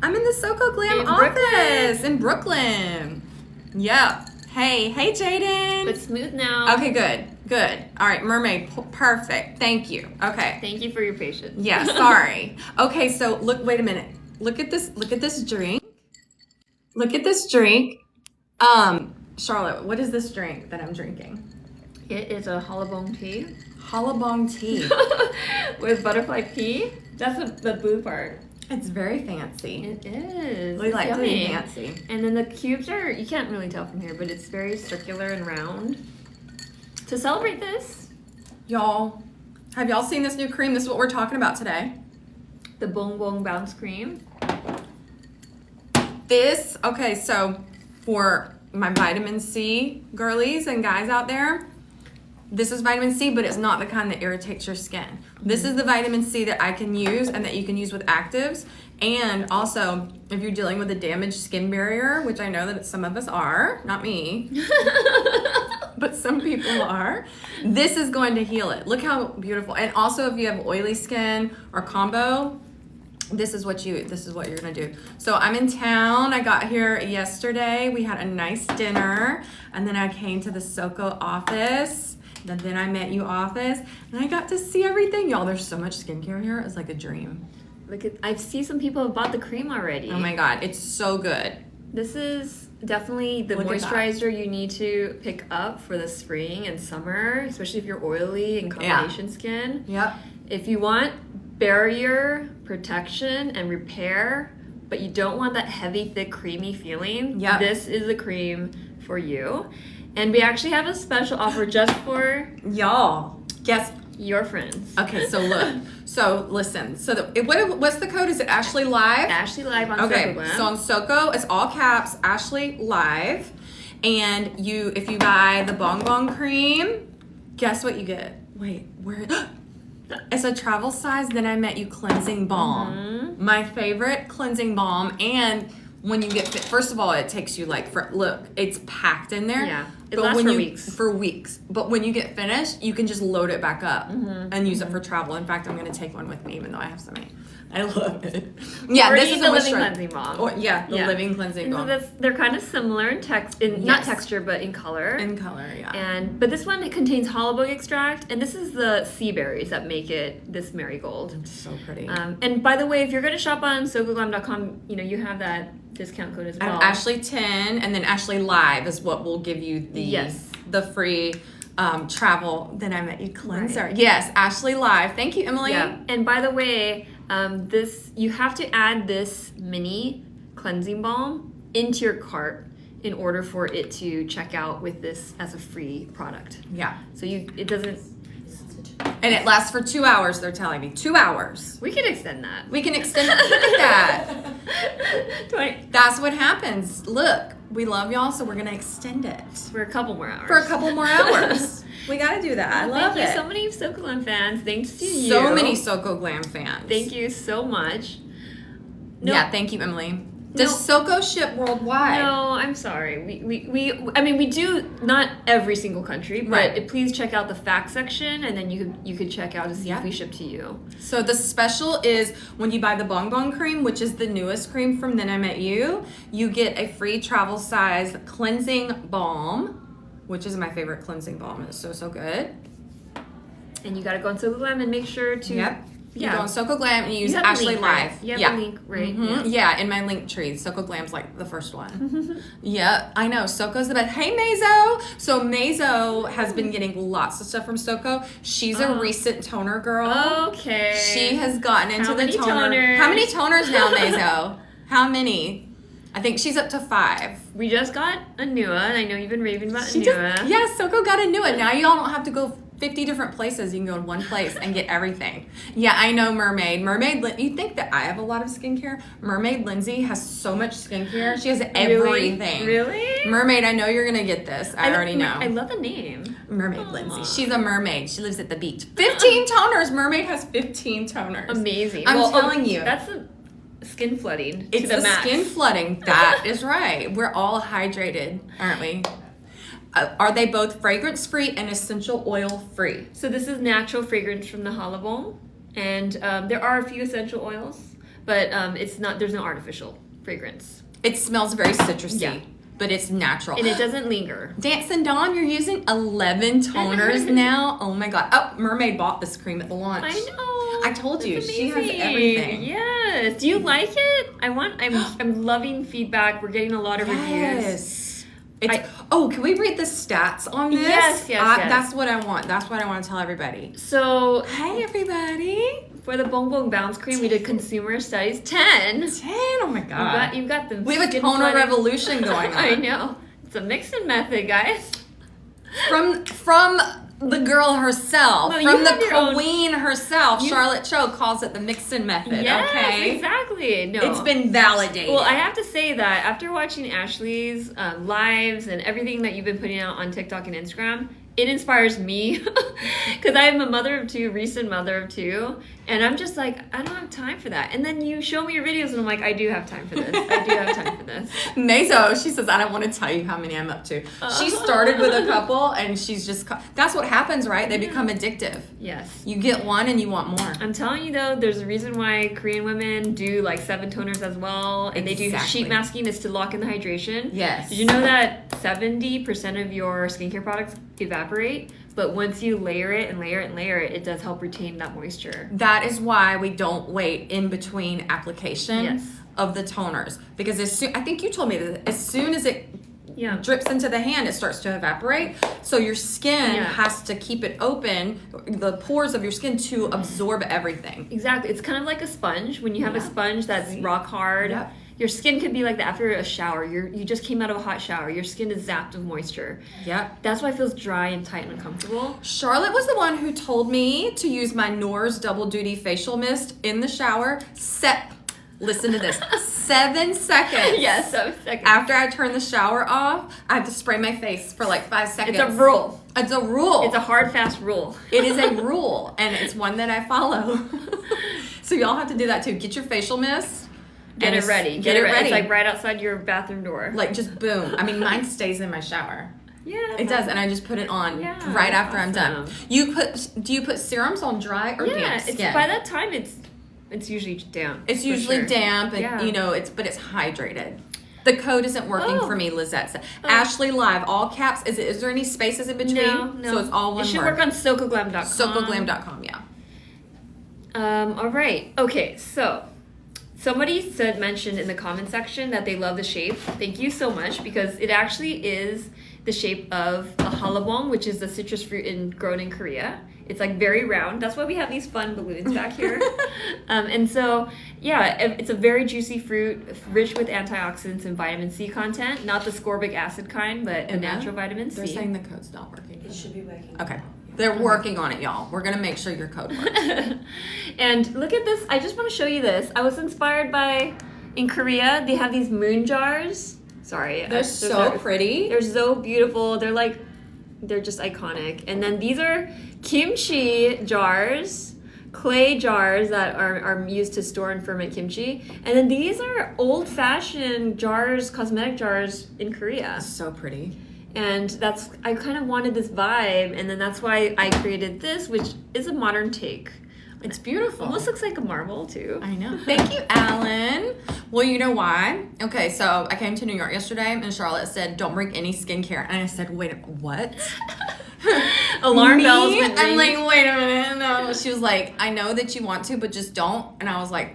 I'm in the SokoGlam office in Brooklyn. Yep. Hey, Jaden. It's smooth now. Okay, good. All right, mermaid, perfect. Thank you. Okay. Thank you for your patience. Yeah, sorry. Okay, so wait a minute. Look at this drink. Look at this drink. Charlotte, what is this drink that I'm drinking? It is a hallabong tea. Hallabong tea. With butterfly pea. That's the blue part. It's very fancy. It is. We like to be yummy. fancy. And then the cubes are, you can't really tell from here, but it's very circular and round. To celebrate this, Y'all, have y'all seen this new cream? This is what we're talking about today. the Bong Bong Bounce Cream. Okay, so for my vitamin C girlies and guys out there, this is vitamin C, but it's not the kind that irritates your skin. This is the vitamin C that I can use and that you can use with actives. And also, if you're dealing with a damaged skin barrier, which I know that some of us are, not me, but some people are, this is going to heal it. Look how beautiful. And also, if you have oily skin or combo, this is what you're gonna do. So I'm in town. I got here yesterday. We had a nice dinner, and then I came to the Soko office. And then I met you office, and I got to see everything. Y'all, there's so much skincare here. It's like a dream. I see some people have bought the cream already. Oh my God, it's so good. This is definitely the moisturizer you need to pick up for the spring and summer, especially if you're oily and combination skin. Yep. If you want barrier protection and repair, but you don't want that heavy, thick, creamy feeling, this is the cream for you. And we actually have a special offer just for y'all. Guess your friends. Okay, so look. So listen. So what's the code? Is it Ashley Live? Ashley Live on Okay, SokoGlam. so on Soko, it's all caps, Ashley Live. And if you buy the Bong Bong cream, guess what you get? Wait, where? It's a travel size. Then I met you cleansing balm. Mm-hmm. My favorite cleansing balm. And when you get first of all, it takes you look, it's packed in there. Yeah, it lasts for weeks. For weeks. But when you get finished, you can just load it back up and use it for travel. In fact, I'm going to take one with me, even though I have so many. I love it. Yeah, or this is the living cleansing balm. The living cleansing balm. So they're kind of similar in not texture, but in color. In color, yeah. But this one, it contains hallabong extract, and this is the sea berries that make it this marigold. It's so pretty. And by the way, if you're going to shop on SokoGlam.com, you have that discount code as well. Ashley 10, and then Ashley Live is what will give you the free travel. Then I met you cleanser. Right. Yes, Ashley Live. Thank you, Emily. Yeah. And by the way, you have to add this mini cleansing balm into your cart in order for it to check out with this as a free product. Yeah. So it doesn't. And it lasts for 2 hours, they're telling me. 2 hours. We can extend that. We can extend it. Look at that. That's what happens. Look, we love y'all, so we're going to extend it. For a couple more hours. We got to do that. I love it. Thank you. So many SokoGlam fans. Thanks to you. So many SokoGlam fans. Thank you so much. Yeah, thank you, Emily. Does Soko ship worldwide? No, I'm sorry. We do not every single country, but please check out the fact section, and then you could check out to see if we ship to you. So the special is when you buy the Bong Bong cream, which is the newest cream from Then I Met You, you get a free travel size cleansing balm, which is my favorite cleansing balm. It's so good. And you got to go on SokoGlam and make sure to. You go on SokoGlam and you use Ashley Live. You have a link, right? Mm-hmm. Yeah, in my link tree. SokoGlam's like the first one. Yeah, I know. Soko's the best. Hey, Mazo! So Mazo has been getting lots of stuff from Soko. She's a recent toner girl. Okay. She has gotten into the toner. How many toners now, Mazo? How many? I think she's up to 5. We just got a new one. I know you've been raving about a new one. Yeah, Soko got a new one. Now y'all don't have to go 50 different places. You can go in one place and get everything. Yeah, I know Mermaid. You think that I have a lot of skincare? Mermaid Lindsay has so much skincare. She has everything. Really? Mermaid, I know you're going to get this. I already know. I love the name. Mermaid Lindsay. She's a mermaid. She lives at the beach. 15 toners. Mermaid has 15 toners. Amazing. I'm telling you. That's the skin flooding. It's to the max. Skin flooding. That is right. We're all hydrated, aren't we? Are they both fragrance-free and essential oil-free? So this is natural fragrance from the hallabong, and there are a few essential oils, but it's not. There's no artificial fragrance. It smells very citrusy. Yeah. But it's natural. And it doesn't linger. Dancing Dawn, you're using 11 toners now. Oh my god. Oh, Mermaid bought this cream at the launch. I know. I told you, That's she has amazing. everything. Yes. Do you like it? I'm loving feedback. We're getting a lot of reviews. Yes. Can we read the stats on this? Yes. That's what I want. That's what I want to tell everybody. So, hey everybody. For the Bong Bong Bounce Cream, we did consumer studies. 10. 10. Oh my god. You've got them. We have a toner revolution going on. I know. It's a mixing method, guys. From the girl herself, No, from the queen herself, Charlotte Cho calls it the mixin' method. Yes, okay, exactly. No, it's been validated. Well, I have to say that after watching Ashley's lives and everything that you've been putting out on TikTok and Instagram, it inspires me because I am a mother of two, recent mother of two, and I'm just like, I don't have time for that. And then you show me your videos, and I'm like, I do have time for this. I do have time for this. Mazo, she says, I don't want to tell you how many I'm up to. She started with a couple, and she's just, that's what happens, right? They become addictive. Yes. You get one, and you want more. I'm telling you, though, there's a reason why Korean women do like 7 toners as well, and they do sheet masking is to lock in the hydration. Yes. Did you know that 70% of your skincare products evaporate, but once you layer it and layer it and layer it, it does help retain that moisture. That is why we don't wait in between application of the toners, because I think you told me that as soon as it drips into the hand, it starts to evaporate. So your skin has to keep it open, the pores of your skin, to absorb everything. Exactly. It's kind of like a sponge. When you have a sponge that's rock hard, your skin could be like that after a shower. You just came out of a hot shower. Your skin is zapped of moisture. Yep. That's why it feels dry and tight and uncomfortable. Charlotte was the one who told me to use my Nor's Double Duty Facial Mist in the shower. Listen to this. 7 seconds. Yes, 7 seconds. After I turn the shower off, I have to spray my face for like 5 seconds. It's a rule. It's a rule. It's a hard, fast rule. It is a rule, and it's one that I follow. So y'all have to do that too. Get your facial mist. Get it ready. Get it ready. It's like right outside your bathroom door. Like just boom. I mean, mine stays in my shower. Yeah. It does, and I just put it on right after I'm done. Do you put serums on dry or damp skin? Yeah, by that time it's usually damp. It's usually damp, and but it's hydrated. The code isn't working for me, Lizette said. Ashley Live, all caps. Is there any spaces in between? No. So it's all one word. It should work on SokoGlam.com. SokoGlam.com, yeah. All right. Okay, so somebody mentioned in the comment section that they love the shape. Thank you so much, because it actually is the shape of a halabong, which is the citrus fruit grown in Korea. It's like very round. That's why we have these fun balloons back here. And so, it's a very juicy fruit, rich with antioxidants and vitamin C content. Not the ascorbic acid kind, but the natural vitamin C. They're saying the code's not working. It should be working. Okay. They're working on it, y'all. We're going to make sure your code works. And look at this. I just want to show you this. I was inspired by, in Korea, they have these moon jars. Sorry. They're so pretty. They're so beautiful. They're just iconic. And then these are kimchi jars, clay jars that are used to store and ferment kimchi. And then these are old-fashioned jars, cosmetic jars in Korea. So pretty. And I kind of wanted this vibe, and then that's why I created this, which is a modern take. It's beautiful. Almost looks like a marble, too. I know. Thank you, Alan. Well, you know why? Okay, so I came to New York yesterday, and Charlotte said, don't bring any skincare. And I said, wait, what? Alarm bells went I'm like, wait a minute. No. She was like, I know that you want to, but just don't. And I was like,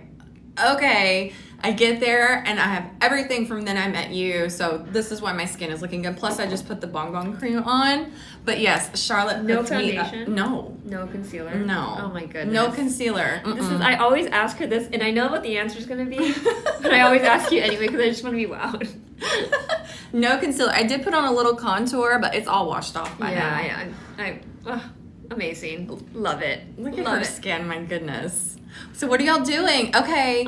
okay. I get there, and I have everything from then I met you, so this is why my skin is looking good. Plus, I just put the Bong Bong cream on. But yes, Charlotte no puts me foundation? No Concealer? No. Oh my goodness. No concealer. I always ask her this, and I know what the answer is going to be, but I always ask you anyway because I just want to be wowed. No concealer. I did put on a little contour, but it's all washed off by now. Yeah. Amazing. Love it. Look at her skin, my goodness. So what are y'all doing? Okay.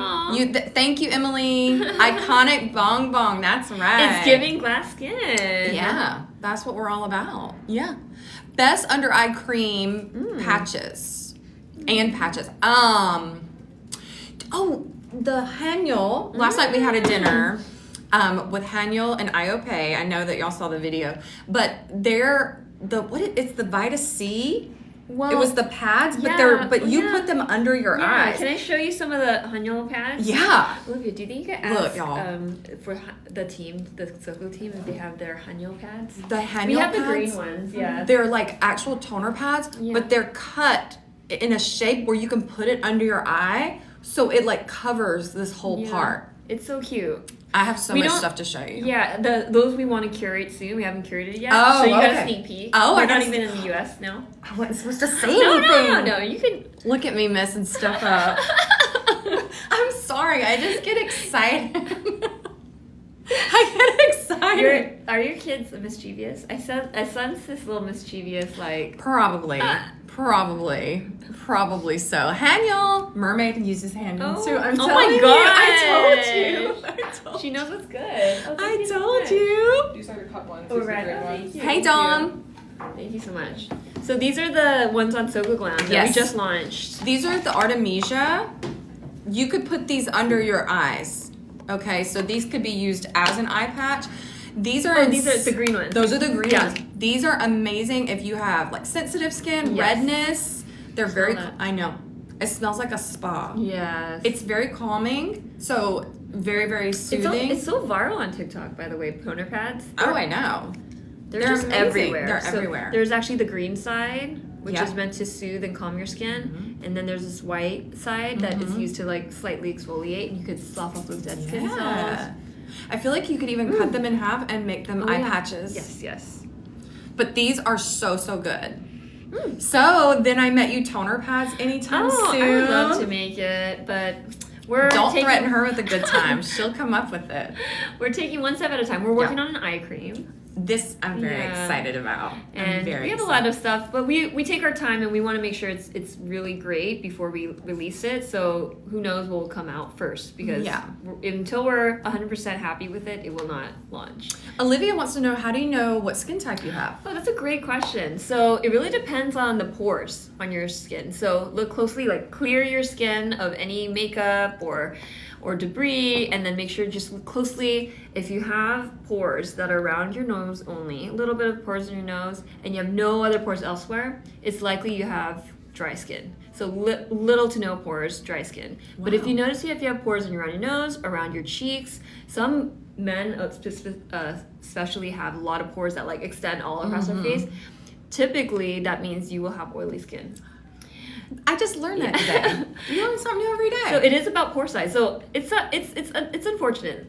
Thank you, Emily. Iconic Bong Bong. That's right. It's giving glass skin. Yeah. That's what we're all about. Yeah. Best under eye cream patches. And patches. The Hanyul. Last night we had a dinner with Hanyul and Iope. I know that y'all saw the video. But it's the Vita C Well, it was the pads, but you put them under your eyes. Can I show you some of the Hanyo pads? Yeah. Olivia, do you think you could ask for the team, the Soko team, if they have their Hanyo pads? The Hanyo pads? We have the green ones, yeah. They're like actual toner pads, but they're cut in a shape where you can put it under your eye, so it like covers this whole part. It's so cute. I have so much stuff to show you. Yeah, those we want to curate soon. We haven't curated yet. Oh, so you got a sneak peek. Oh, we're not even in the US now. I wasn't supposed to say anything. No, you can look at me messing stuff up. I'm sorry. I just get excited. I get excited. Are your kids mischievous? I sense this little mischievous like. Probably so. Hanyul, mermaid uses Hanyul too. I'm telling my god! I told you. She knows what's good. I told you. These are your cup ones. Oh, These are right. great ones. Hey Dom. Thank you so much. So these are the ones on SokoGlam that we just launched. These are the Artemisia. You could put these under your eyes. Okay, so these could be used as an eye patch. These are the green ones. Those are the green ones. These are amazing if you have like sensitive skin, redness. They're very. I know. It smells like a spa. Yes. It's very calming. So very, very soothing. It's so viral on TikTok, by the way. Toner pads. I know. They're just everywhere. They're everywhere. There's actually the green side, which is meant to soothe and calm your skin, and then there's this white side that is used to like slightly exfoliate, and you could slough off those dead skin cells. I feel like you could even cut them in half and make them eye patches. Yes. But these are so good. So then I met you toner pads anytime soon. I would love to make it, but don't threaten her with a good time. She'll come up with it. We're taking one step at a time. We're working on an eye cream. This I'm very excited about. And we have a lot of stuff, but we take our time and we want to make sure it's really great before we release it. So who knows what will come out first, because until we're 100% happy with it, it will not launch. Olivia wants to know, how do you know what skin type you have? Oh, that's a great question. So it really depends on the pores on your skin. So look closely, like clear your skin of any makeup or debris, and then make sure just look closely. If you have pores that are around your nose only, a little bit of pores in your nose, and you have no other pores elsewhere, it's likely you have dry skin. So little to no pores, dry skin. Wow. But if you notice if you have pores around your nose, around your cheeks, some men especially have a lot of pores that like extend all across their face, typically that means you will have oily skin. I just learned that today. You learn something new every day. So it is about pore size. So it's unfortunate.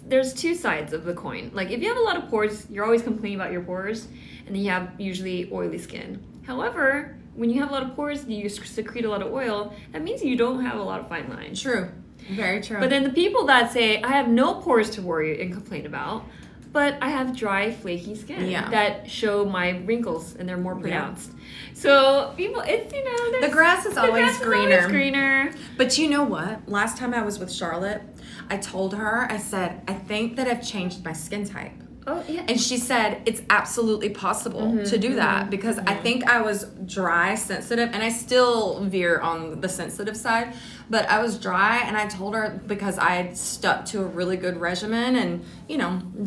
There's two sides of the coin. Like if you have a lot of pores, you're always complaining about your pores, and then you have usually oily skin. However, when you have a lot of pores, you secrete a lot of oil. That means you don't have a lot of fine lines. True. Very true. But then the people that say, I have no pores to worry and complain about, but I have dry, flaky skin that show my wrinkles, and they're more pronounced. So people, it's the grass is always greener. But you know what? Last time I was with Charlotte, I told her, I said, I think that I've changed my skin type. Oh yeah. And she said it's absolutely possible to do that, because I think I was dry, sensitive, and I still veer on the sensitive side, but I was dry, and I told her, because I had stuck to a really good regimen and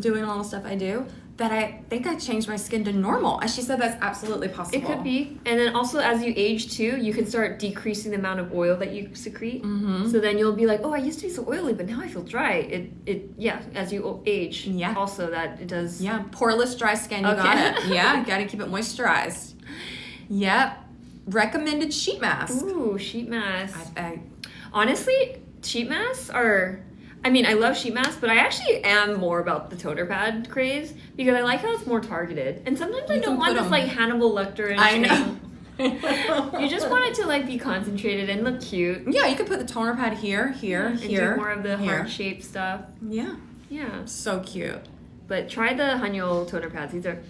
doing all the stuff I do, that I think I changed my skin to normal. And she said that's absolutely possible. It could be. And then also as you age too, you can start decreasing the amount of oil that you secrete. So then you'll be like, oh, I used to be so oily, but now I feel dry. As you age, also that it does. Yeah, poreless dry skin, you got it. Yeah, got to keep it moisturized. Yep. Recommended sheet mask. Ooh, sheet masks. Honestly, sheet masks are... I mean, I love sheet masks, but I actually am more about the toner pad craze, because I like how it's more targeted. And sometimes I don't want this like Hannibal Lecter. I know. You just want it to like be concentrated and look cute. Yeah, you could put the toner pad here, and do more of the heart-shaped stuff. Yeah. Yeah. So cute. But try the Hanyo toner pads. These are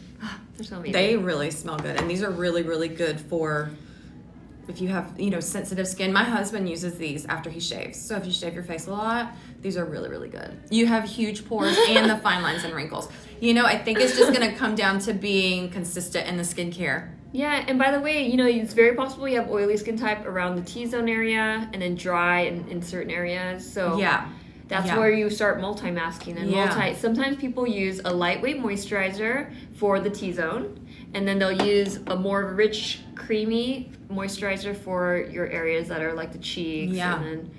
they're so amazing. They really smell good, and these are really, really good for if you have, sensitive skin. My husband uses these after he shaves. So if you shave your face a lot, these are really, really good. You have huge pores and the fine lines and wrinkles. I think it's just going to come down to being consistent in the skincare. Yeah, and by the way, it's very possible you have oily skin type around the T-zone area and then dry in certain areas. So that's where you start multi-masking and sometimes people use a lightweight moisturizer for the T-zone, And then they'll use a more rich, creamy moisturizer for your areas that are like the cheeks. Yeah. And then,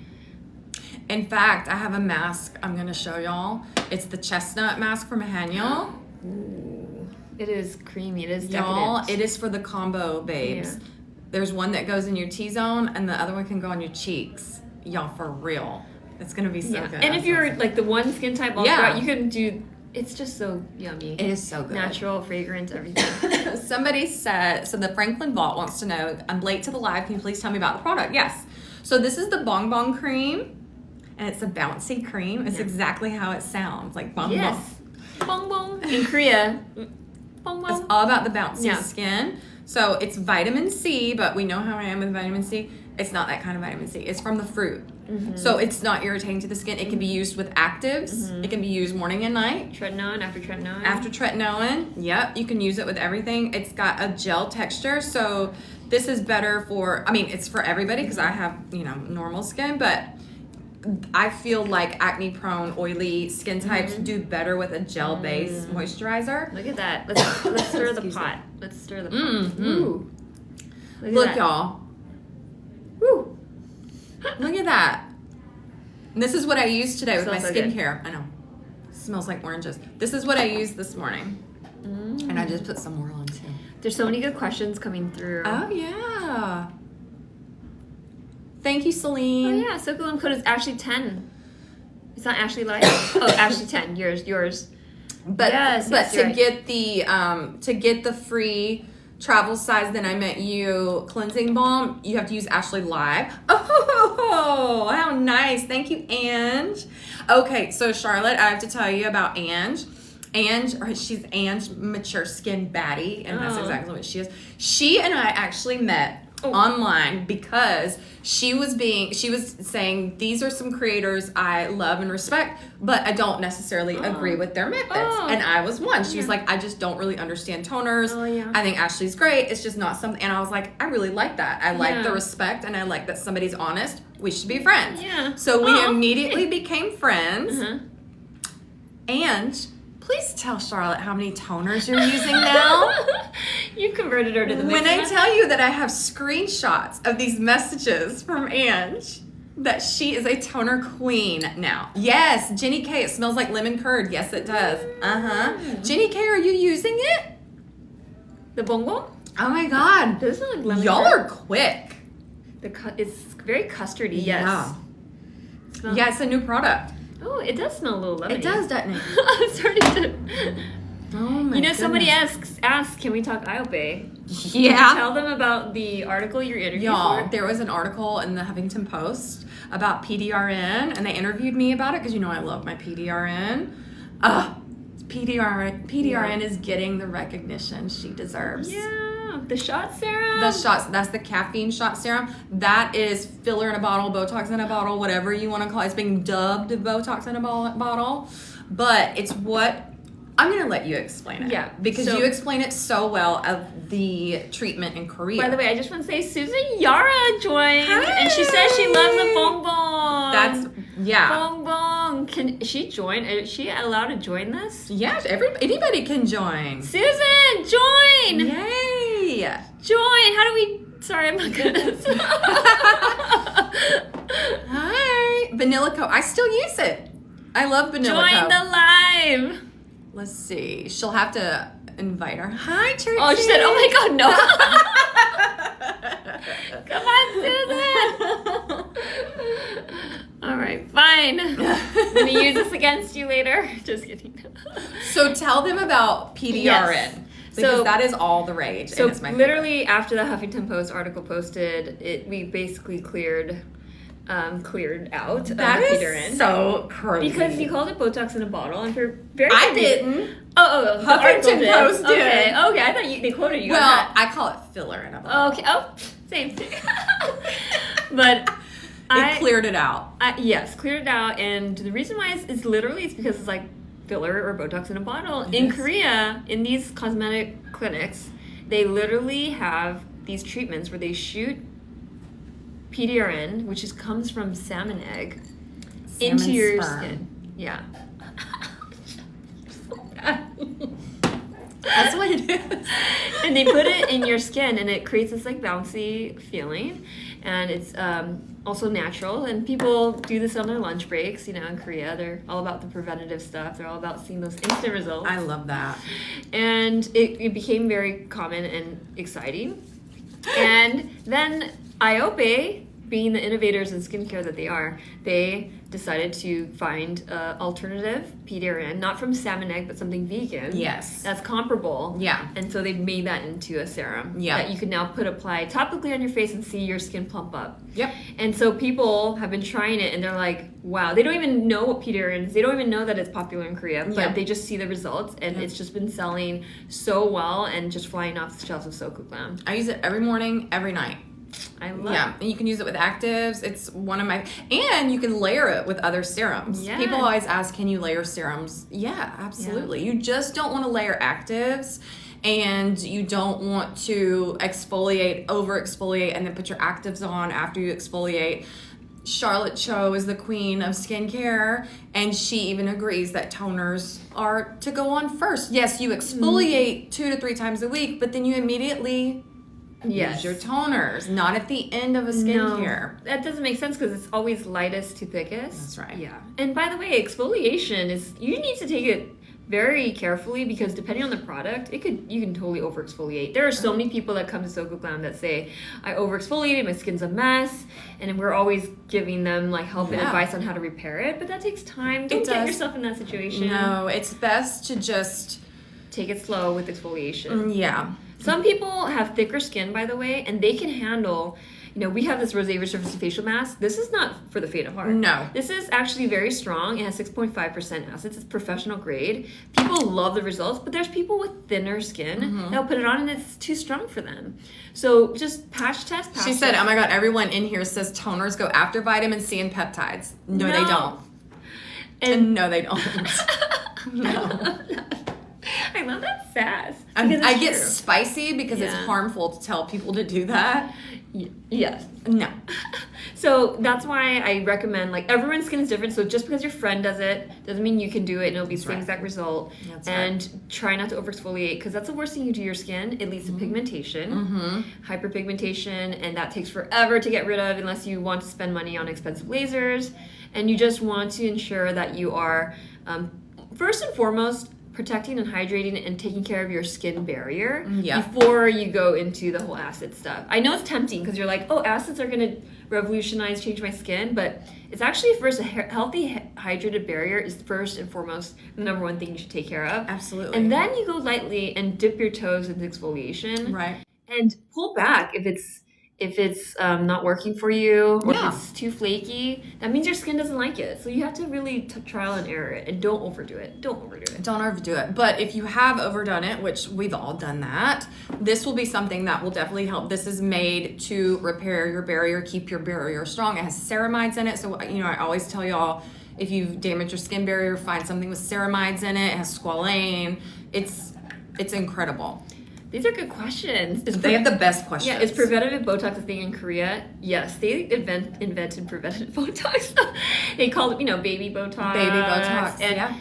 in fact, I have a mask I'm going to show y'all. It's the chestnut mask from Haniel. ooh, it is creamy. It is Y'all, decadent. it is for the combo babes. Yeah. There's one that goes in your T-zone and the other one can go on your cheeks. Y'all, for real. It's going to be so good. And if you're like the one skin type, all Yeah. throughout, you can do. It's just so yummy. It is so good. Natural, fragrance, everything. Somebody said, so the Franklin Vault wants to know, I'm late to the live, can you please tell me about the product? Yes. So this is the Bong Bong cream, and it's a bouncy cream. It's exactly how it sounds, like bong Yes. bong. Bong bong. In Korea. Bong bong. It's all about the bouncy Yeah. skin. So it's vitamin C, but we know how I am with vitamin C. It's not that kind of vitamin C. It's from the fruit. Mm-hmm. So it's not irritating to the skin. It can be used with actives. It can be used morning and night. Tretinoin after tretinoin. After tretinoin, yep, you can use it with everything. It's got a gel texture, so this is better for, I mean, it's for everybody because I have, normal skin, but I feel like acne-prone, oily skin types do better with a gel-based moisturizer. Look at that. Let's stir the Excuse me. pot. Let's stir the pot. Mm-hmm. Ooh. Look, at that. y'all. Woo. Look at that. And this is what I used today with my Smells so good. skincare. I know. Smells like oranges. This is what I used this morning. And I just put some more on too. There's so many good questions coming through. Oh, yeah. Thank you, Oh Celine. yeah, SokoGlam code is Ashley 10. It's not Ashley Light. Oh, Ashley 10. Yours. But Yes, but yes, to you're right. get the free travel size Then I Met You cleansing balm, you have to use Ashley Live. Oh, how nice. Thank you, Ange. Okay, so Charlotte, I have to tell you about Ange. She's Ange Mature Skin Baddie, and that's Oh. exactly what she is. She and I actually met online because she was saying these are some creators I love and respect, but I don't necessarily agree with their methods. Oh. And I was one. She was like, I just don't really understand toners. Oh, yeah. I think Ashley's great. It's just not something. And I was like, I really like that. I like Yeah. the respect, and I like that somebody's honest. We should be friends. Yeah. So we Aw. immediately became friends. Uh-huh. And please tell Charlotte how many toners you're using now. You converted her to the When I mixer. tell you that I have screenshots of these messages from Ange, that she is a toner queen now. Yes, Jenny K, it smells like lemon curd. Yes, it does. Jenny K, are you using it? The bongo? Oh my God. Does it smell like lemon? Y'all curd? are quick. It's very custardy, yes. Yeah. Smell- Yeah, it's a new product. Oh, it does smell a little lemony. It does, doesn't it? I'm starting to... Oh my somebody goodness. asked, can we talk IOPE? Yeah. Tell them about the article you're interviewing Y'all, for. there was an article in the Huffington Post about PDRN, and they interviewed me about it because I love my PDRN. PDRN is getting the recognition she deserves. Yeah, the shot serum. The shots, that's the caffeine shot serum. That is filler in a bottle, Botox in a bottle, whatever you want to call it. It's being dubbed Botox in a bottle. But it's what... I'm going to let you explain it. Yeah, Because so- you explain it so well of the treatment in Korea. By the way, I just want to say Susan Yara joined, and she says she loves the bong bong. That's... Yeah. Bong bong. Can she join? Is she allowed to join this? Yes, anybody can join. Susan, join! Yay! Join! How do we... Sorry, I'm not good at this. Hi. Vanilla Co. I still use it. I love Vanilla Join Co. the live! Let's see. She'll have to invite her. Hi, Churchy. Oh, she said, oh my god, no. Come on, Susan. All right, fine. I'm going to use this against you later. Just kidding. So tell them about PDRN. Yes. Because So- that is all the rage. So and it's my literally after the Huffington Post article posted, we basically cleared out That of is PDRN. so crazy. Because you called it Botox in a bottle, and for very I good reason- didn't. Oh, the article Huffington did. Post did. Okay, I thought they quoted you on Well, that. I call it filler in a bottle. Okay. Oh, same thing. But It cleared it out. yes, cleared it out, and the reason why it's literally it's because it's like filler or Botox in a bottle. In Yes. Korea, in these cosmetic clinics, they literally have these treatments where they shoot PDRN, which comes from salmon egg, into Salmon your sperm. skin. Yeah. That's what it is. And they put it in your skin, and it creates this like bouncy feeling, and it's also natural. And people do this on their lunch breaks. You know, in Korea, they're all about the preventative stuff. They're all about seeing those instant results. I love that. And it became very common and exciting. And then IOPE, being the innovators in skincare that they are, they decided to find an alternative PDRN, not from salmon egg, but something vegan. Yes. That's comparable. Yeah. And so they made that into a serum that you can now apply topically on your face and see your skin plump up. Yep. And so people have been trying it, and they're like, wow, they don't even know what PDRN is. They don't even know that it's popular in Korea, but they just see the results, and it's just been selling so well and just flying off the shelves of SokoGlam. I use it every morning, every night. I love it. And you can use it with actives. It's one of my, and you can layer it with other serums. Yeah. People always ask, can you layer serums? Yeah, absolutely. You just don't want to layer actives, and you don't want to exfoliate, over exfoliate, and then put your actives on after you exfoliate. Charlotte Cho is the queen of skincare, and she even agrees that toners are to go on first. Yes, you exfoliate 2 to 3 times a week, but then you immediately use your toners, not at the end of a skincare. No, that doesn't make sense because it's always lightest to thickest. That's right. Yeah. And by the way, exfoliation is, you need to take it very carefully, because depending on the product, you can totally over exfoliate. There are so many people that come to SokoGlam that say, I over exfoliated, my skin's a mess, and we're always giving them like help and advice on how to repair it, but that takes time. Don't get yourself in that situation. No, it's best to just take it slow with exfoliation. Yeah. Some people have thicker skin, by the way, and they can handle, you know, we have this rosé resurfacing facial mask. This is not for the faint of heart. No. This is actually very strong. It has 6.5% acids. It's professional grade. People love the results, but there's people with thinner skin that'll put it on and it's too strong for them. So just patch test. She said, oh my God, everyone in here says toners go after vitamin C and peptides. No. They don't. And no, they don't. No. I love that sass. I get spicy because it's harmful to tell people to do that. Yes. No. So that's why I recommend, like, everyone's skin is different. So just because your friend does it doesn't mean you can do it and it'll be the same exact result. That's try not to over exfoliate, because that's the worst thing you do to your skin. It leads to pigmentation, hyperpigmentation, and that takes forever to get rid of unless you want to spend money on expensive lasers. And you just want to ensure that you are, first and foremost, protecting and hydrating and taking care of your skin barrier before you go into the whole acid stuff. I know it's tempting because you're like, oh, acids are going to revolutionize, change my skin, but it's actually first, a healthy hydrated barrier is first and foremost the number one thing you should take care of. Absolutely. And then you go lightly and dip your toes into exfoliation. Right. And pull back if it's not working for you, or if it's too flaky. That means your skin doesn't like it. So you have to really trial and error it, and don't overdo it. Don't overdo it. But if you have overdone it, which we've all done that, this will be something that will definitely help. This is made to repair your barrier, keep your barrier strong. It has ceramides in it. So, you know, I always tell y'all, if you've damaged your skin barrier, find something with ceramides in it. It has squalane. It's incredible. These are good questions. They have the best questions. Yeah, is preventative Botox a thing in Korea? Yes, they invented preventative Botox. They called it, baby Botox. Baby Botox, and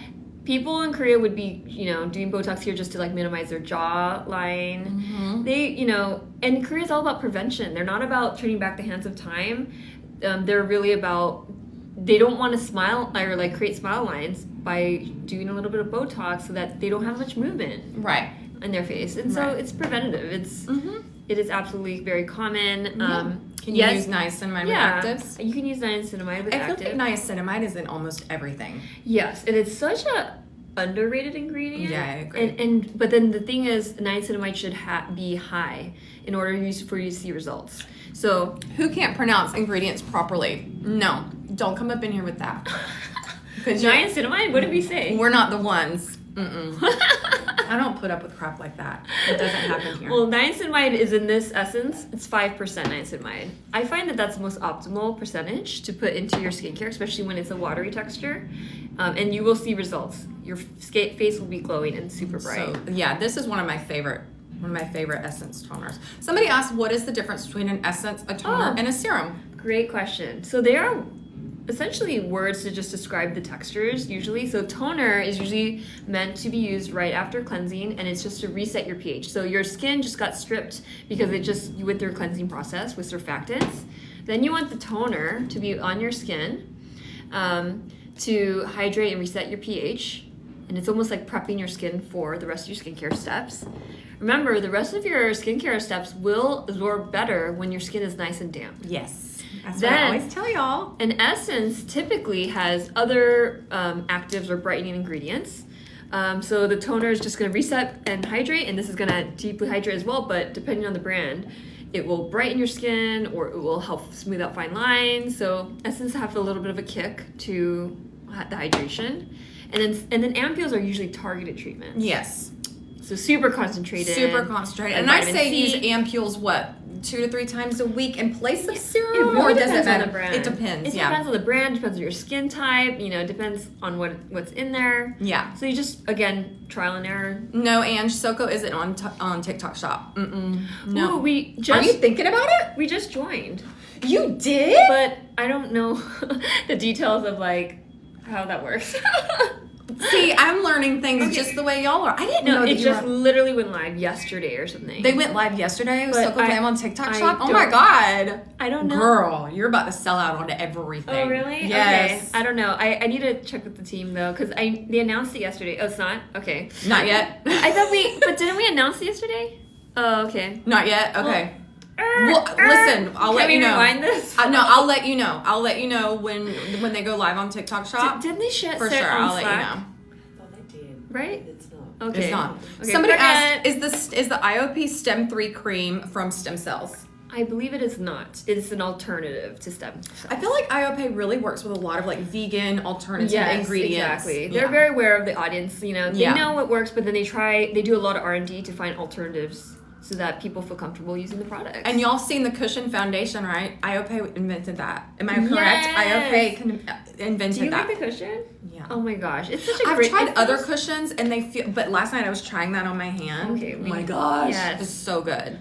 people in Korea would be, doing Botox here just to like minimize their jawline. They, and Korea's all about prevention. They're not about turning back the hands of time. They're really about, they don't want to smile or like create smile lines by doing a little bit of Botox so that they don't have much movement. Right. In their face, and so it's preventative. It is absolutely very common. Can you use niacinamide with actives? You can use niacinamide with actives. I feel like niacinamide is in almost everything. Yes, and it's such a underrated ingredient. Yeah, I agree. But then the thing is, niacinamide should be high in order for you to see results. So who can't pronounce ingredients properly? No, don't come up in here with that. Niacinamide? What did we say? We're not the ones. I don't put up with crap like that. It doesn't happen here. Well, niacinamide is in this essence. It's 5% niacinamide. I find that that's the most optimal percentage to put into your skincare, especially when it's a watery texture. And you will see results. Your face will be glowing and super bright. So, yeah, this is one of my favorite essence toners. Somebody asked, what is the difference between an essence, a toner, and a serum? Great question. So they are essentially words to just describe the textures usually. So toner is usually meant to be used right after cleansing, and it's just to reset your pH. So your skin just got stripped because it just, you went through a cleansing process with surfactants. Then you want the toner to be on your skin to hydrate and reset your pH. And it's almost like prepping your skin for the rest of your skincare steps. Remember, the rest of your skincare steps will absorb better when your skin is nice and damp. Yes. That's what I always tell y'all. An essence typically has other actives or brightening ingredients. So the toner is just going to reset and hydrate, and this is going to deeply hydrate as well, but depending on the brand, it will brighten your skin or it will help smooth out fine lines. So essence have a little bit of a kick to the hydration. And then ampules are usually targeted treatments. Yes. So super concentrated. And I say use ampules, 2 to 3 times a week in place of serum? It really or does depends it on the brand. It depends, It depends on the brand, depends on your skin type, depends on what's in there. Yeah. So you just, again, trial and error. No, Ange, Soko isn't on TikTok Shop. No. Ooh, Are you thinking about it? We just joined. You did? But I don't know the details of, how that works. See, I'm learning things just the way y'all are. I didn't know that it just literally went live yesterday or something. They went live yesterday with SokoGlam on TikTok Shop? Oh my God. I don't know. Girl, you're about to sell out onto everything. Oh, really? Yes. Okay. I don't know. I need to check with the team, though, because they announced it yesterday. Oh, it's not? Okay. Not yet? I thought but didn't we announce it yesterday? Oh, okay. Not yet? Okay. Well, listen, I'll let you know. Can we rewind this? No, I'll let you know. I'll let you know when they go live on TikTok Shop. Didn't they share For sure, I'll let you know. Right? It's not. Okay. It's not. Okay, Somebody asked, is the IOP Stem 3 cream from stem cells? I believe it is not. It's an alternative to stem cells. I feel like IOP really works with a lot of vegan alternative ingredients. Exactly. They're very aware of the audience. They know what works, but then they do a lot of R&D to find alternatives so that people feel comfortable using the product. And y'all seen the cushion foundation, right? IOP invented that. Am I correct? Yes. IOP invented Do you that. like the cushion? Yeah. Oh my gosh, it's such a I've great. tried other cushions and they feel, but last night I was trying that on my hand. Okay. Oh my gosh. Yes. It's so good.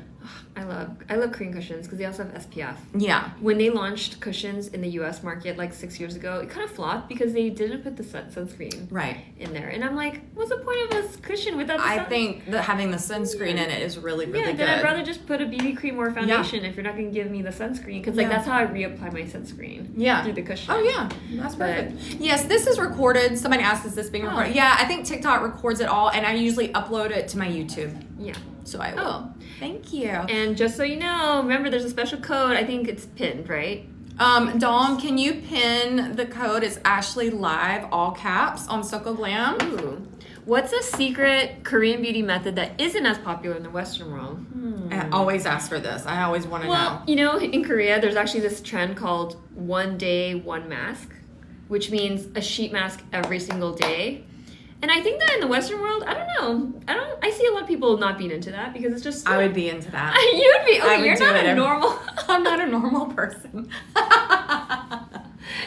I love cream cushions because they also have SPF. Yeah. When they launched cushions in the U.S. market 6 years ago, it kind of flopped because they didn't put the sunscreen in there. And I'm like, what's the point of a cushion without the I think that having the sunscreen in it is really, really good. Then I'd rather just put a BB cream or a foundation if you're not going to give me the sunscreen. Because that's how I reapply my sunscreen. Through the cushion. Oh, yeah. That's perfect. Yes, this is recorded. Somebody asked, is this being recorded? Yeah, I think TikTok records it all, and I usually upload it to my YouTube. Yeah. So I will. Oh. Thank you. And just so you know, remember there's a special code. I think it's pinned, right? Dom, can you pin the code? It's Ashley Live, all caps, on SokoGlam. Ooh. What's a secret Korean beauty method that isn't as popular in the Western world? I always ask for this. I always want to know. Well, in Korea, there's actually this trend called 1 day, 1 mask, which means a sheet mask every single day. And I think that in the Western world, I don't know. I see a lot of people not being into that because it's just. I would be into that. You would be. Okay, you're not a normal. I'm not a normal person.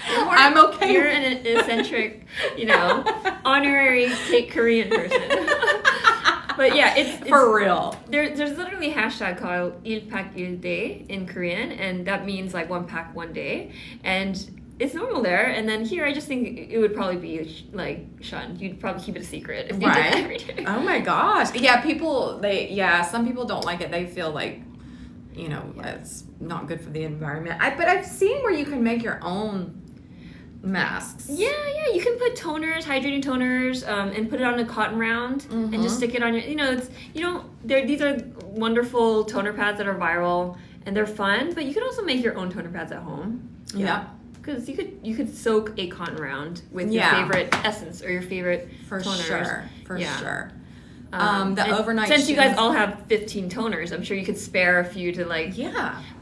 I'm okay. You're an eccentric, honorary Korean person. But yeah, it's for real. There's literally a hashtag called 일pak 일day in Korean, and that means 1 pack 1 day, and it's normal there. And then here, I just think it would probably be shunned. You'd probably keep it a secret if you did that every day. Oh my gosh. Yeah, some people don't like it. They feel it's not good for the environment. But I've seen where you can make your own masks. Yeah, you can put toners, hydrating toners, and put it on a cotton round and just stick it on your. These are wonderful toner pads that are viral and they're fun. But you can also make your own toner pads at home. Yeah. Because you could soak a cotton round with your favorite essence or your favorite toners. For sure. The overnight. Since you guys all have 15 toners, I'm sure you could spare a few to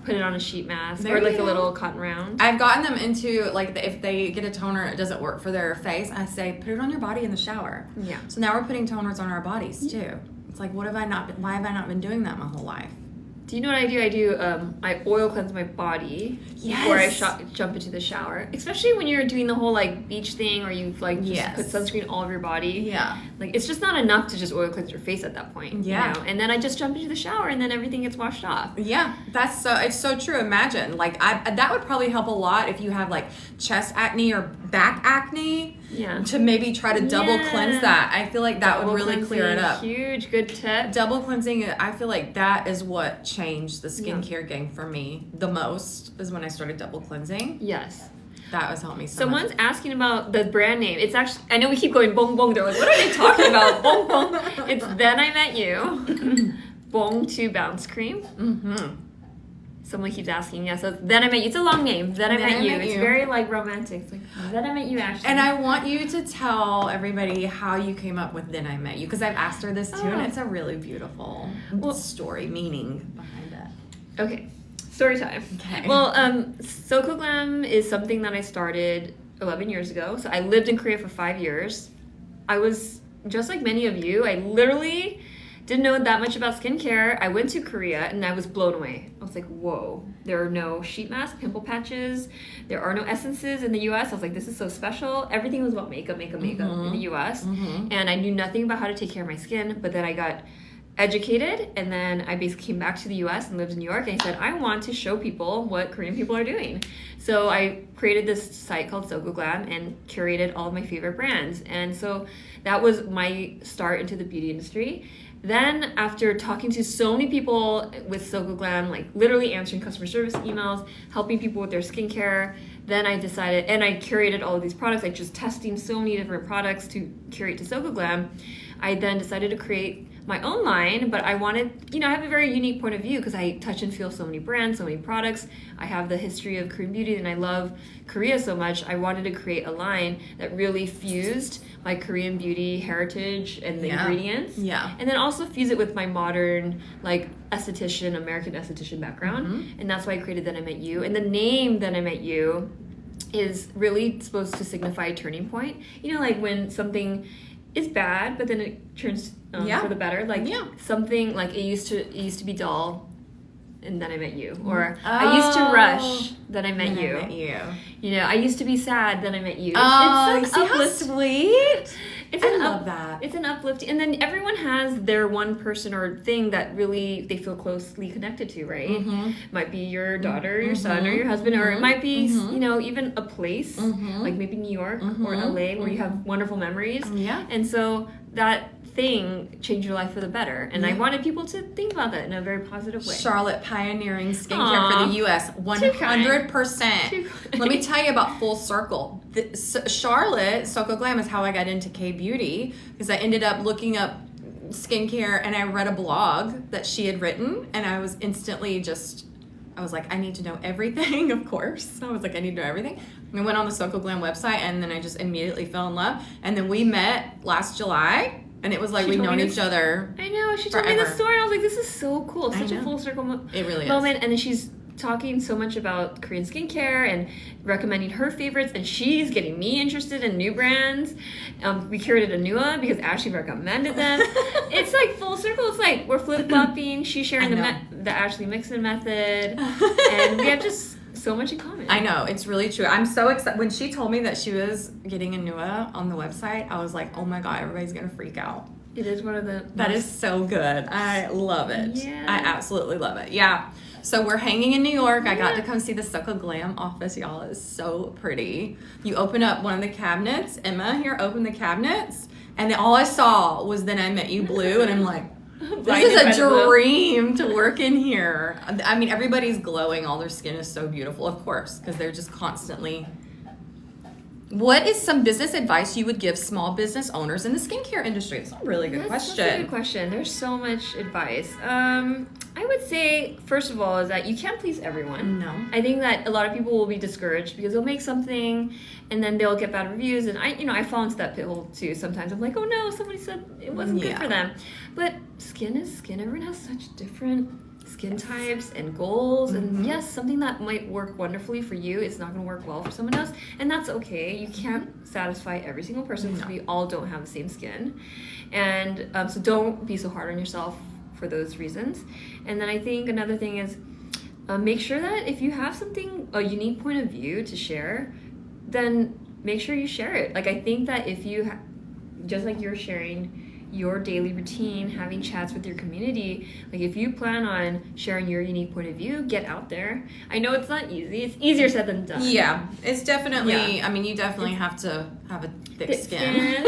put it on a sheet mask or a little cotton round. I've gotten them into if they get a toner and it doesn't work for their face, I say put it on your body in the shower. Yeah. So now we're putting toners on our bodies too. It's why have I not been doing that my whole life? Do you know what I do? I oil cleanse my body before I jump into the shower. Especially when you're doing the whole like beach thing, or you've like just put sunscreen all over your body. Yeah. Like it's just not enough to just oil cleanse your face at that point. Yeah. You know? And then I just jump into the shower, and then everything gets washed off. Yeah, it's so true. Imagine like that would probably help a lot if you have like chest acne or back acne. Yeah. To maybe try to double cleanse that. I feel like that would really clear it up. Huge, good tip. Double cleansing, I feel like that is what changed the skincare game for me the most, is when I started double cleansing. Yes. That was helping me so much. Someone's asking about the brand name. It's actually, I know we keep going bong bong. They're like, what are they talking about? Bong bong. It's Then I Met You. Bong 2 Bounce Cream. Mm-hmm. Someone keeps asking, so Then I Met You. It's a long name. Then I Met You. It's very like romantic. It's like, Then I Met You, Ashley. And I want you to tell everybody how you came up with Then I Met You, because I've asked her this too, and it's a really beautiful story, meaning behind it. Okay, story time. Okay. Well, SokoGlam is something that I started 11 years ago. So I lived in Korea for 5 years. I was just like many of you. I literally didn't know that much about skincare. I went to Korea and I was blown away. I was like, whoa, there are no sheet masks, pimple patches. There are no essences in the US. I was like, this is so special. Everything was about makeup in the US. Mm-hmm. And I knew nothing about how to take care of my skin. But then I got educated, and then I basically came back to the US and lived in New York, and I said, I want to show people what Korean people are doing. So I created this site called SokoGlam and curated all of my favorite brands. And so that was my start into the beauty industry. Then after talking to so many people with SokoGlam, like literally answering customer service emails, helping people with their skincare, then I decided, and I curated all of these products, like just testing so many different products to curate to SokoGlam. I then decided to create my own line, but I wanted, I have a very unique point of view because I touch and feel so many brands, so many products. I have the history of Korean beauty, and I love Korea so much. I wanted to create a line that really fused my Korean beauty heritage and the ingredients. Yeah. And then also fuse it with my modern, like, esthetician, American esthetician background. Mm-hmm. And that's why I created Then I Met You. And the name Then I Met You is really supposed to signify a turning point. Like when something is bad, but then it turns for the better. Like something like it used to be dull, and then I met you. Or I used to rush, then I met you. I used to be sad, then I met you. It's like how sweet. I love that. It's an uplifting, and then everyone has their one person or thing that really they feel closely connected to, right? Mm-hmm. It might be your daughter, your son, or your husband, or it might be even a place like maybe New York or LA where you have wonderful memories. Yeah, and so that thing changed your life for the better, and I wanted people to think about that in a very positive way. Charlotte pioneering skincare for the U.S. 100%. Let me tell you about full circle. Charlotte SokoGlam is how I got into K-beauty, because I ended up looking up skincare and I read a blog that she had written, and I was instantly I was like, I need to know everything, of course. I was like, I need to know everything. And I went on the SokoGlam website, and then I just immediately fell in love. And then we met last July. And it was like we've known each other. I know. She told me the story, and I was like, this is so cool. Such a full circle it really moment. is. And then she's talking so much about Korean skincare and recommending her favorites. And she's getting me interested in new brands. We curated a new one because Ashley recommended them. It's like full circle. It's like we're flip-flopping. She's sharing the Ashley Mixon method. And we have just so much in common. I know, it's really true. I'm so excited. When she told me that she was getting a Nua on the website, I was like, oh my god, everybody's gonna freak out. It is one of the That is so good. I love it. Yeah. I absolutely love it. Yeah. So we're hanging in New York. I got to come see the SokoGlam office, y'all. It's so pretty. You open up one of the cabinets. Emma here opened the cabinets, and then all I saw was Then I Met You blue, and I'm like, this is a dream to work in here. I mean, everybody's glowing. All their skin is so beautiful, of course, because they're just constantly. What is some business advice you would give small business owners in the skincare industry? It's a really good question. That's a good question. There's so much advice. I would say, first of all, is that you can't please everyone. No. I think that a lot of people will be discouraged because they'll make something and then they'll get bad reviews. And I fall into that pit hole too. Sometimes I'm like, oh no, somebody said it wasn't good for them. But skin is skin. Everyone has such different skin types and goals, and yes, something that might work wonderfully for you is not going to work well for someone else, and that's okay. You can't satisfy every single person because we all don't have the same skin, and so don't be so hard on yourself for those reasons. And then I think another thing is make sure that if you have a unique point of view to share, then make sure you share it. Like, I think that if you, just like you're sharing your daily routine, having chats with your community, like if you plan on sharing your unique point of view, get out there. I know it's not easy. It's easier said than done. Yeah, it's definitely, I mean, you definitely have to have a thick skin.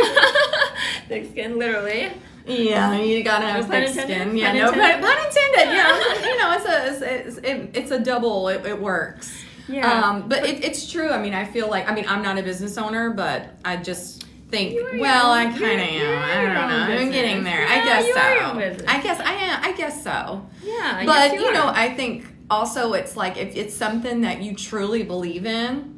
Thick skin, literally. Yeah, you gotta have thick skin. Yeah, no pun intended. Yeah, you know, it's a double. It works. Yeah. But it's true. I mean, I feel like, I mean, I'm not a business owner, but I just think, well, I kind of am. I don't know. I'm getting there. I guess so. I guess so. Yeah. But you know, I think also it's like if it's something that you truly believe in,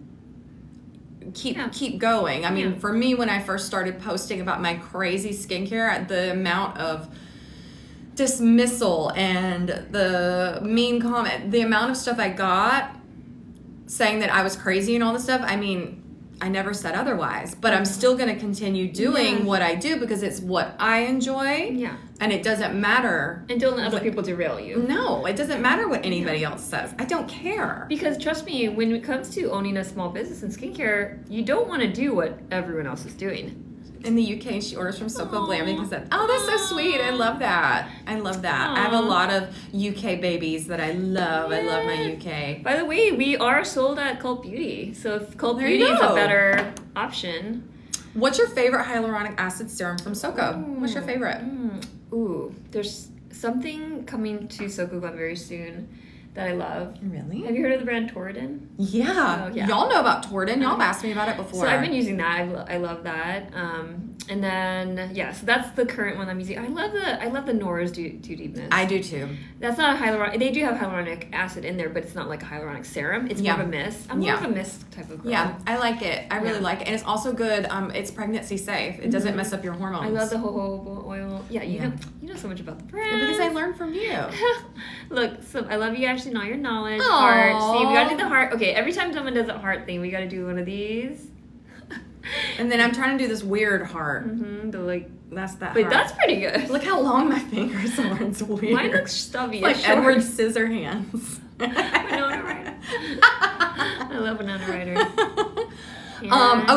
keep going. I mean, for me, when I first started posting about my crazy skincare, the amount of dismissal and the mean comment, the amount of stuff I got saying that I was crazy and all this stuff, I mean, I never said otherwise, but I'm still going to continue doing what I do because it's what I enjoy. Yeah. And it doesn't matter. And don't let other people derail you. No, it doesn't matter what anybody else says. I don't care. Because trust me, when it comes to owning a small business in skincare, you don't want to do what everyone else is doing. In the UK, she orders from SokoGlam because that's so sweet. I love that. I have a lot of UK babies that I love. I love my UK. By the way, we are sold at Cult Beauty. So if Cult Beauty is a better option. What's your favorite hyaluronic acid serum from Soko? What's your favorite? Ooh, there's something coming to SokoGlam very soon that I love. Really? Have you heard of the brand Torridon? Yeah. Y'all know about Torridon. Y'all have asked me about it before. So I've been using that. I love that. And then so that's the current one I'm using. I love the Nora's Dew Deepness. I do too. That's not a hyaluronic. They do have hyaluronic acid in there, but it's not like a hyaluronic serum. It's more of a mist. I'm more of a mist type of girl. Yeah, I like it. I really like it, and it's also good. It's pregnancy safe. It doesn't mess up your hormones. I love the jojoba oil. Yeah, you know so much about the brand. Because I learned from you. Look, so I love you actually know your knowledge. Heart. See, we gotta do the heart. Okay, every time someone does a heart thing, we gotta do one of these. And then I'm trying to do this weird heart. That's that. Wait, that's pretty good. Look how long my fingers are. It's weird. Mine looks stubby. It's like Edward Scissorhands. Winona Ryder. I love Winona Ryder.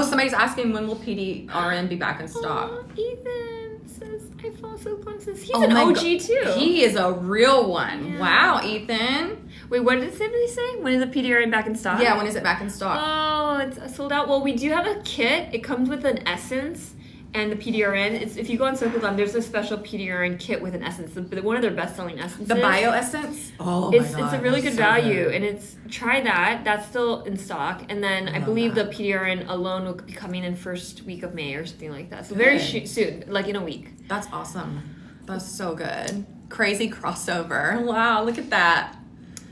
Somebody's asking when will PDRN be back in stock? Ethan says I follow SokoGlam since he's an OG too. He is a real one. Yeah. Wow, Ethan. Wait, what did somebody say? When is the PDRN back in stock? Yeah, when is it back in stock? Oh, it's sold out. Well, we do have a kit. It comes with an essence and the PDRN. If you go on SokoGlam, there's a special PDRN kit with an essence. One of their best-selling essences. The Bio Essence? Oh, my God. It's a really good value. And try that. That's still in stock. And then I believe the PDRN alone will be coming in first week of May or something like that. So very soon, like in a week. That's awesome. That's so good. Crazy crossover. Wow, look at that.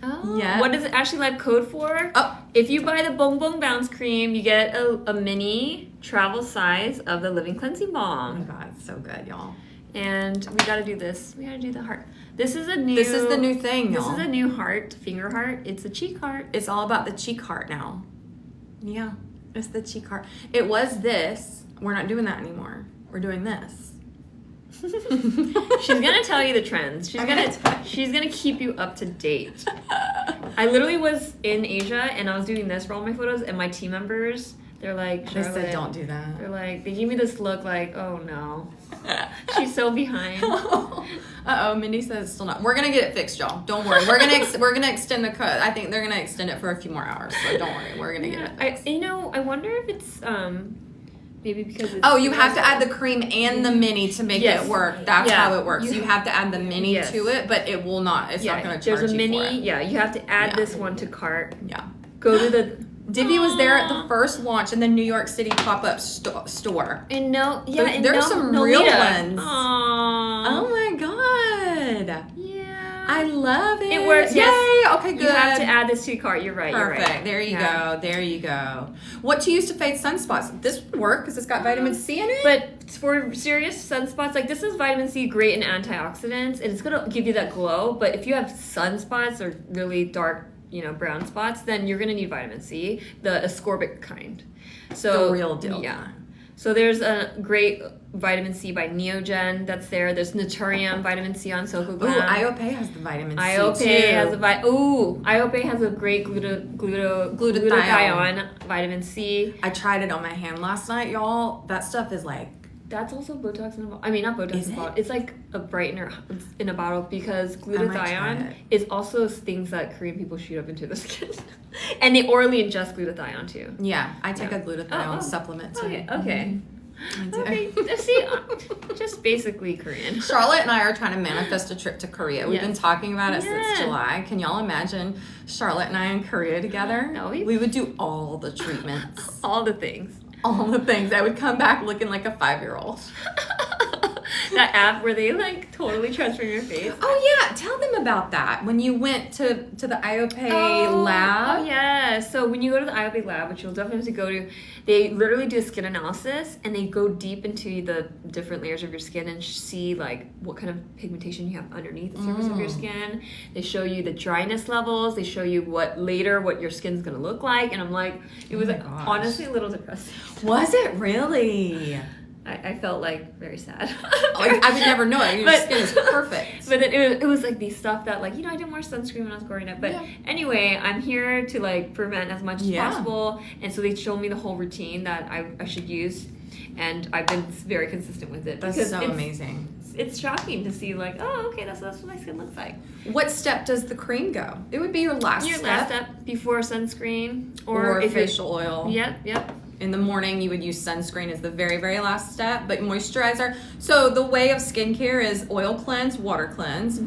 Oh, yeah. What does it actually have code for? Oh, if you buy the Bong Bong Bounce Cream, you get a mini travel size of the Living Cleansing Balm. Oh my God, it's so good, y'all. And we gotta do this. We gotta do the heart. This is the new thing, y'all. This is a new heart, finger heart. It's a cheek heart. It's all about the cheek heart now. Yeah, it's the cheek heart. It was this. We're not doing that anymore. We're doing this. She's gonna tell you the trends. She's gonna keep you up to date. I literally was in Asia and I was doing this for all my photos, and my team members, they're like, Charlotte, they said don't do that. They're like, they gave me this look like, oh no, she's so behind. Mindy says it's still not. We're gonna get it fixed, y'all. Don't worry. We're gonna extend the cut. I think they're gonna extend it for a few more hours. So don't worry. We're gonna get it fixed. I wonder if it's maybe because it's you have to add the cream and the mini to make it work. That's how it works. You have to add the mini to it, but it will not. It's not going to charge There's a you mini. for it. Yeah, you have to add this one to cart. Yeah. Go to the. Divvy was there at the first launch in the New York City pop-up store. And there's some real ones. Aww. Oh my God. Yeah. I love it. It works. Yay. Yes. Okay, good. You have to add this to your cart. You're right. Perfect. You're right. There you go. There you go. What to use to fade sunspots? This would work because it's got vitamin C in it. But for serious sunspots, like this is vitamin C, great in antioxidants, and it's gonna give you that glow. But if you have sunspots or really dark, brown spots, then you're gonna need vitamin C, the ascorbic kind. So the real deal. Yeah. So there's a great vitamin C by Neogen that's there. There's Naturium vitamin C on SokoGlam. Ooh, IOP has the vitamin C IOP too. IOP has a great glutathione vitamin C. I tried it on my hand last night, y'all. That stuff is like... That's also Botox in a bottle. I mean, not Botox Is in a it? bottle. It's like a brightener in a bottle because glutathione is also things that Korean people shoot up into the skin. And they orally ingest glutathione too. Yeah, I take a glutathione supplement too. Okay. Okay. See, just basically Korean. Charlotte and I are trying to manifest a trip to Korea. We've been talking about it since July. Can y'all imagine Charlotte and I in Korea together? No, we would do all the treatments. All the things. All the things. I would come back looking like a 5-year-old. That app where they like totally transform your face. Oh yeah, tell them about that. When you went to the IOP lab. Oh yeah. So when you go to the IOP lab, which you'll definitely have to go to, they literally do a skin analysis and they go deep into the different layers of your skin and see like what kind of pigmentation you have underneath the surface of your skin. They show you the dryness levels. They show you what your skin's gonna look like. And I'm like, it was honestly a little depressing. Was it really? I felt like very sad. Like, I would never know it. Your skin is perfect. But then it was like these stuff that like, I didn't wear sunscreen when I was growing up. But anyway, I'm here to like prevent as much as possible. And so they showed me the whole routine that I should use. And I've been very consistent with it. That's so amazing. It's shocking to see like, oh, okay, that's what my skin looks like. What step does the cream go? It would be your last step. Your last step before sunscreen. Or facial oil. Yep. In the morning, you would use sunscreen as the very, very last step, but moisturizer. So the way of skincare is oil cleanse, water cleanse,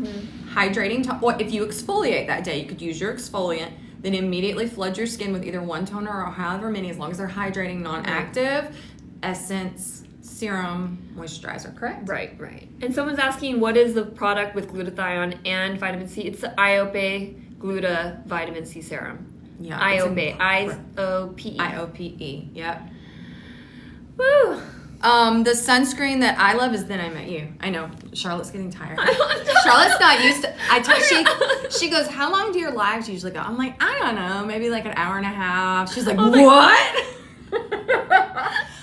hydrating. Or if you exfoliate that day, you could use your exfoliant, then immediately flood your skin with either one toner or however many, as long as they're hydrating, non-active, essence, serum, moisturizer, correct? Right. And someone's asking, what is the product with glutathione and vitamin C? It's the IOP Gluta Vitamin C Serum. Yeah. IOPE. IOPE. IOPE. Yep. Woo. The sunscreen that I love is Then I Met You. I know. Charlotte's getting tired. Charlotte's not used to... She goes, how long do your lives usually go? I'm like, I don't know. Maybe like an hour and a half. She's like, what?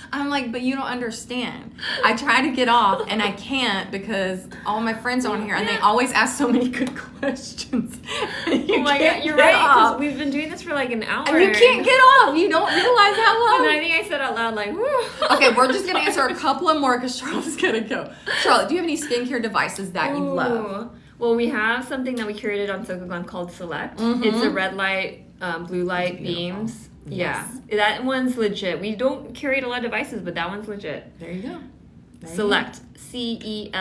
I'm like, but you don't understand. I try to get off and I can't because all my friends are on here and they always ask so many good questions. Oh my god, you're right. Because we've been doing this for like an hour. And you can't get off. You don't realize how long. And I think I said out loud like, woo. Okay, we're just going to answer a couple of more because Charlotte's going to go. Charlotte, do you have any skincare devices that you love? Well, we have something that we curated on SokoGlam called Select. It's a red light, blue light beams. Yes. Yeah, that one's legit. We don't curate a lot of devices, but that one's legit. There you go. Select. CELLECT.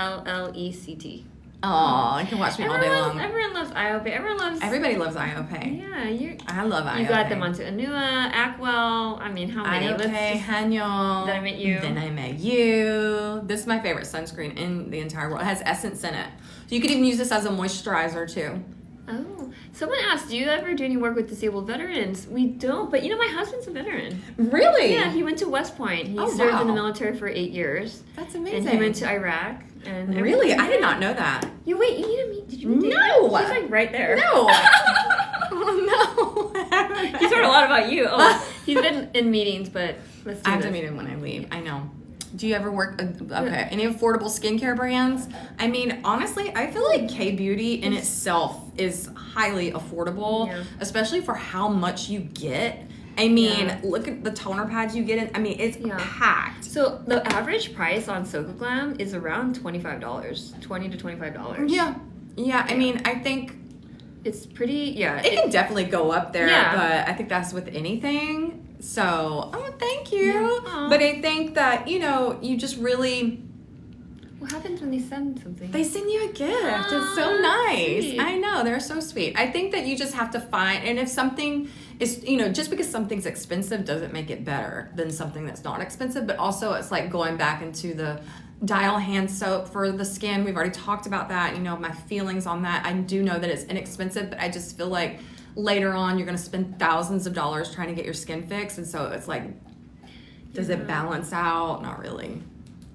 Oh, I can watch me all day long. Everyone loves IOP. Everybody loves IOP. Yeah, I love IOP. You got them onto Anua, Acwell. I mean, how many? IOP, Hanyo. Then I Met You. Then I Met You. This is my favorite sunscreen in the entire world. It has essence in it. So you could even use this as a moisturizer too. Oh, someone asked, do you ever do any work with disabled veterans? We don't, but my husband's a veteran. Really? Yeah, he went to West Point. He served in the military for 8 years. That's amazing. And he went to Iraq. And really? I did not know that. You need to meet. Did you meet David? No. He's like right there. No. Oh, no. He's heard a lot about you. Oh, he's been in meetings, but let's do I have to meet him when I leave. I know. Do you ever work, any affordable skincare brands? I mean, honestly, I feel like K-Beauty in itself is highly affordable, especially for how much you get. I mean, look at the toner pads you get in. I mean, it's packed. So the average price on SokoGlam is around $25, $20 to $25. Yeah. I mean, I think it's pretty, it can definitely go up there, but I think that's with anything. So, thank you. Yeah. But I think that, you just really... What happens when they send something? They send you a gift. It's so nice. Sweet. I know. They're so sweet. I think that you just have to find... And if something is, just because something's expensive doesn't make it better than something that's not expensive. But also, it's like going back into the Dial hand soap for the skin. We've already talked about that. My feelings on that. I do know that it's inexpensive, but I just feel like later on you're going to spend thousands of dollars trying to get your skin fixed, and so it's like, does it balance out? Not really.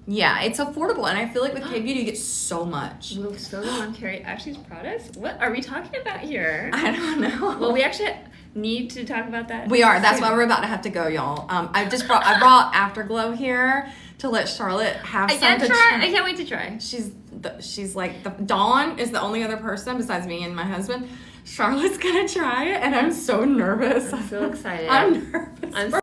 Yeah, it's affordable, and I feel like with K-Beauty you get so much. Will SokoGlam carry Ashley's products? What are we talking about here? I don't know. Well, we actually need to talk about that? We are. That's why we're about to have to go, y'all. I brought Afterglow here to let Charlotte have some to try. I can't wait to try. She's like, Dawn is the only other person besides me and my husband. Charlotte's gonna try it, and I'm so nervous. I'm so excited. I'm nervous.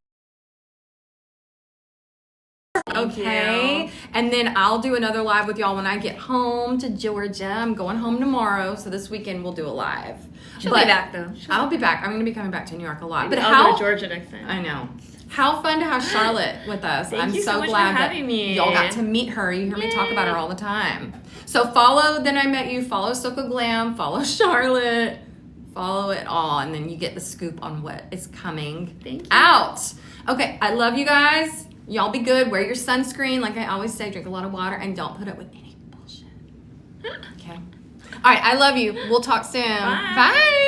Okay, and then I'll do another live with y'all when I get home to Georgia. I'm going home tomorrow, so this weekend we'll do a live. She'll be back though. I'll be back. I'm going to be coming back to New York a lot. Maybe I'll go to Georgia next time. I know. How fun to have Charlotte with us. Thank I'm you so much glad for having me. Y'all got to meet her. You hear me talk about her all the time. So follow Then I Met You, follow SokoGlam, follow Charlotte, follow it all, and then you get the scoop on what is coming out. Okay, I love you guys. Y'all be good. Wear your sunscreen. Like I always say, drink a lot of water and don't put it with any bullshit. Okay. All right, I love you. We'll talk soon. Bye. Bye.